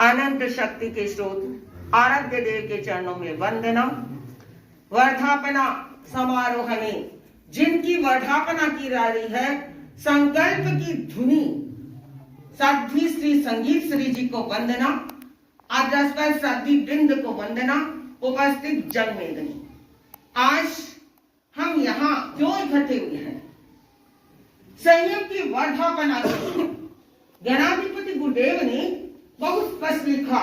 अनंत शक्ति के स्रोत आराध्य देव के चरणों में वंदना। वर्धापना समारोह में जिनकी वर्धापना की जा रही है, संकल्प की धुनी साध्वी श्री संगीत श्री जी को वंदना। आद्रस्पर साध्वी वृंद को वंदना। उपस्थित जन मेदनी, आज हम यहाँ क्यों इकट्ठे हुए हैं? संयम की वर्धापना के गणाधिपति गुरुदेव ने बहुत स्पष्ट लिखा,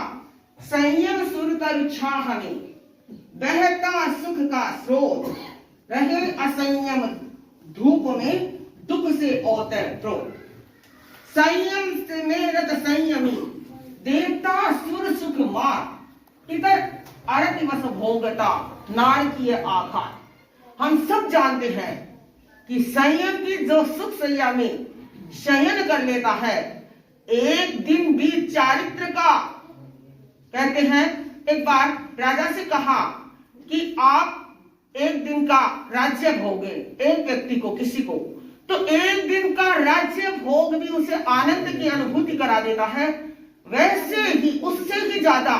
संयम सुर कर छाह में बहता सुख का स्रोत, रहे असंयम धूप में दुख से ओतप्रोत। संयम से मेरत संयमी देवता सुर सुख मार, इतर अरति वस भोगता नारकीय आकार। हम सब जानते हैं कि संयम की जो सुख सैया में शयन कर लेता है, एक दिन भी चारित्र का, कहते हैं एक बार राजा से कहा कि आप एक दिन का राज्य भोगे, एक व्यक्ति को, किसी को, तो एक दिन का राज्य भोग भी उसे आनंद की अनुभूति करा देता है। वैसे ही उससे भी ज्यादा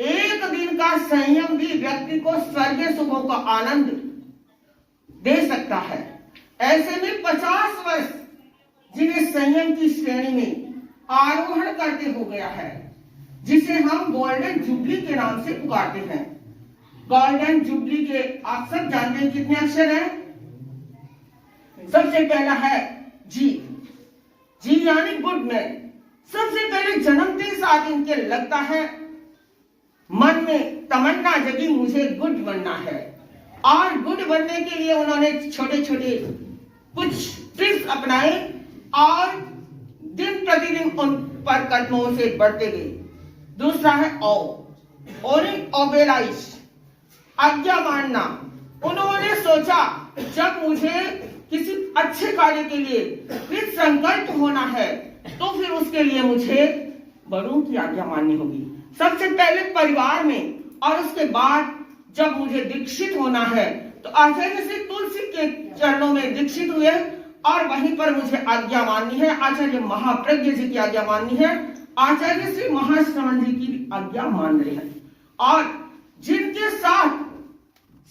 एक दिन का संयम भी व्यक्ति को स्वर्गीय सुखों का आनंद दे सकता है। ऐसे में 50 वर्ष जिन्हें संयम की श्रेणी में आरोहण करते हो गया है, जिसे हम गोल्डन जुबली के नाम से पुकारते हैं। गोल्डन जुबली के आप सब जानते हैं कितने अक्षर हैं? सबसे पहला है जी। जी यानी गुड मैन। सबसे पहले जन्मते साथ इनके लगता है, मन में तमन्ना जगी मुझे गुड बनना है, और गुड बनने के लिए उन्होंने छोटे छोटे कुछ ट्रिक्स अपनाए और दिन प्रतिदिन उन पर कदमों से बढ़ते गए। दूसरा है ओबेलाइश, आज्ञा मानना। उन्होंने सोचा जब मुझे किसी अच्छे कार्य के लिए फिर संकल्प होना है, तो फिर उसके लिए मुझे बड़ों की आज्ञा माननी होगी। सबसे पहले परिवार में, और उसके बाद जब मुझे दीक्षित होना है तो आचार्य श्री तुलसी के चरणों में दीक्षित हुए, और वहीं पर मुझे आज्ञा माननी है। आचार्य महाप्रज्ञ जी की आज्ञा माननी है, आचार्य श्री महाश्रवण जी की आज्ञा मान रहे हैं। और जिनके साथ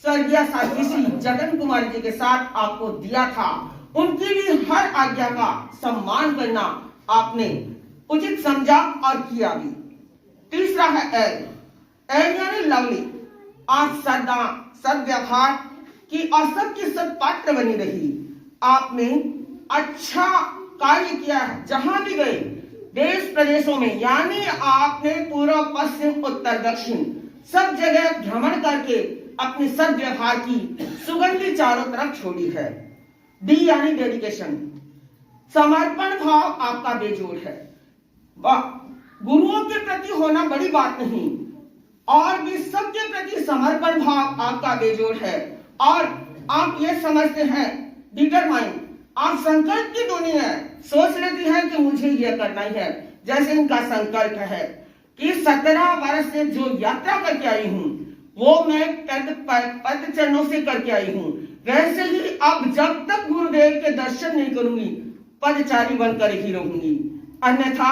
स्वर्गीय साध्वी श्री जगन कुमार जी के साथ आपको दिया था, उनकी भी हर आज्ञा का सम्मान करना आपने उचित समझा और किया भी। तीसरा है एल यानी लवली। आज सदा सद्व्यवहार की और सबकी सत्पात्र बनी रही। आपने अच्छा कार्य किया है, जहां भी गए देश प्रदेशों में, यानी आपने पूर्व पश्चिम उत्तर दक्षिण सब जगह भ्रमण करके अपनी सद्व्यवहार की सुगंधी चारों तरफ छोड़ी है। डी यानी डेडिकेशन। समर्पण भाव आपका बेजोड़ है। गुरुओं के प्रति होना बड़ी बात नहीं, और भी सबके प्रति समर्पण भाव आपका बेजोड़ है। और आप ये समझते हैं डिटरमाइन, आप संकल्प की दुनिया है, सोच लेती है कि मुझे यह करना ही है। जैसे इनका संकल्प है कि 17 वर्ष से जो यात्रा करके आई हूं वो मैं पद चरणों से करके आई हूं, वैसे ही अब जब तक गुरुदेव के दर्शन नहीं करूंगी पदचारी बनकर ही रहूंगी। अन्यथा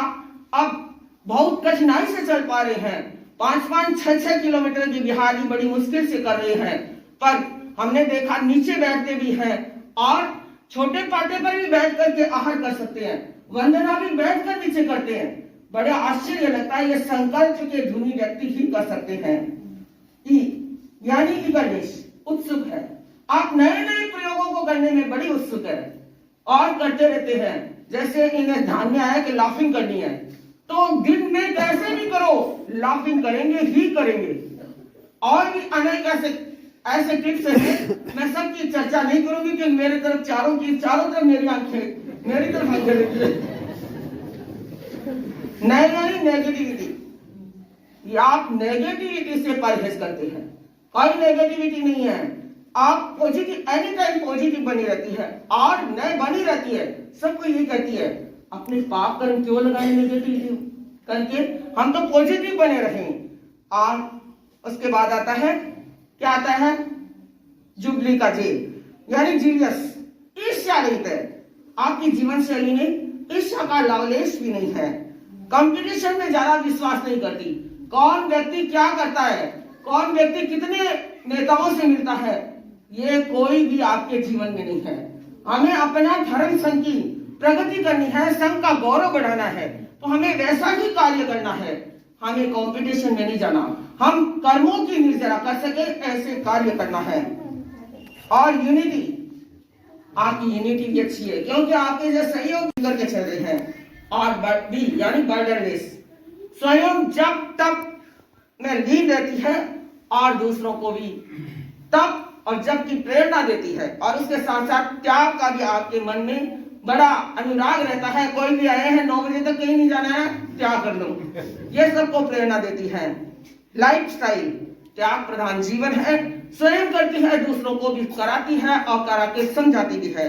अब बहुत कठिनाई से चल पा रहे हैं, 5-5, 6-6 किलोमीटर की बिहारी बड़ी मुश्किल से कर रहे हैं, पर हमने देखा नीचे बैठते भी हैं और छोटे पाटे पर भी बैठ करके आहार कर सकते हैं, वंदना भी बैठ कर नीचे करते हैं। बड़ा आश्चर्य लगता है, ये संकल्प के धुनी व्यक्ति ही कर सकते हैं। यानी ईगरनेस, उत्सुक है। आप नए नए प्रयोगों को करने में बड़ी उत्सुक है और करते रहते हैं। जैसे इन्हें ध्यान में आया कि लाफिंग करनी है, तो दिन में कैसे भी करो लाफिंग करेंगे ही करेंगे। और भी अनेक ऐसे टिप्स हैं, मैं सबकी चर्चा नहीं करूंगी कि मेरी तरफ चारों तरफ मेरी आंखें मेरी तरफ आंखें रहती है। यानी नेगेटिविटी, आप नेगेटिविटी से परहेज करते हैं, कोई नेगेटिविटी नहीं है। आप पॉजिटिव, एनी टाइम पॉजिटिव बनी रहती है और नए बनी रहती है। सबको यही कहती है अपने पाप कर्म क्यों लगाए नेगेटिव करके, हम तो पॉजिटिव बने रहें। और उसके बाद आता है, क्या आता है? जुबली का जेल यानी जीनियस, ईर्ष्या रहित है। आपकी जीवन शैली में ईर्ष्या का लवलेश भी नहीं है। कंपटीशन में ज्यादा विश्वास नहीं करती। कौन व्यक्ति क्या करता है, कौन व्यक्ति कितने नेताओं से मिलता है, ये कोई भी आपके जीवन में नहीं है। हमें अपना धर्म संघ की प्रगति करनी है, संघ का गौरव बढ़ाना है, तो हमें वैसा ही कार्य करना है। हमें कंपटीशन में नहीं जाना, हम कर्मों की निर्जरा कर सके ऐसे कार्य करना है। और यूनिटी, आपकी यूनिटी भी अच्छी है क्योंकि आपके जो सहयोग करके चल रहे हैं। और बी यानी बर्डरलेस, स्वयं जब तक में लीन रहती है और दूसरों को भी तब और जब की प्रेरणा देती है। और उसके साथ साथ त्याग का भी आपके मन में बड़ा अनुराग रहता है। कोई भी आए हैं 9 बजे तक कहीं नहीं जाना है, त्याग कर लो, ये सबको प्रेरणा देती है। लाइफस्टाइल, त्याग प्रधान जीवन है, स्वयं करती है, दूसरों को भी कराती है और करा के समझाती भी है।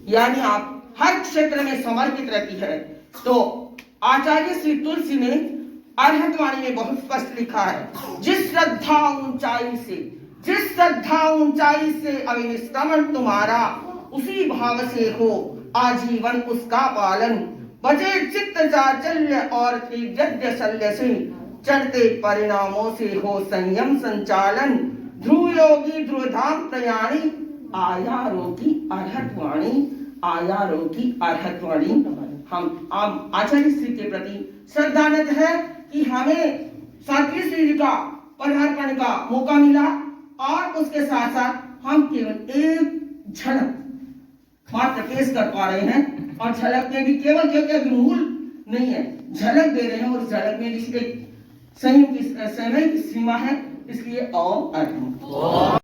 यानी आप हर क्षेत्र में समर्पित रहती है। तो आचार्य श्री तुलसी ने अरहतवाणी में बहुत स्पष्ट लिखा है, जिस श्रद्धा ऊंचाई से अविनिष्क्रमण तुम्हारा, उसी भाव से हो आजीवन उसका पालन। बजे चित्त चाचल्य और त्रिव्यद्य शल्य से, चढ़ते परिणामों से हो संयम संचालन। ध्रुव योगी ध्रुवधाम प्रयाणी, आया रोगी अरहतवाणी, आया रोगी अरहतवाणी। हम आचार्य श्री के प्रति श्रद्धान्वित है कि हमें सात्विक श्री का पदार्पण का मौका मिला और उसके साथ साथ हम केवल एक झलक मात्र पेश कर पा रहे हैं। और झलक में भी केवल क्योंकि मूल नहीं है, झलक दे रहे हैं और झलक में भी एक समय की सीमा है, इसलिए ओम अर्थ।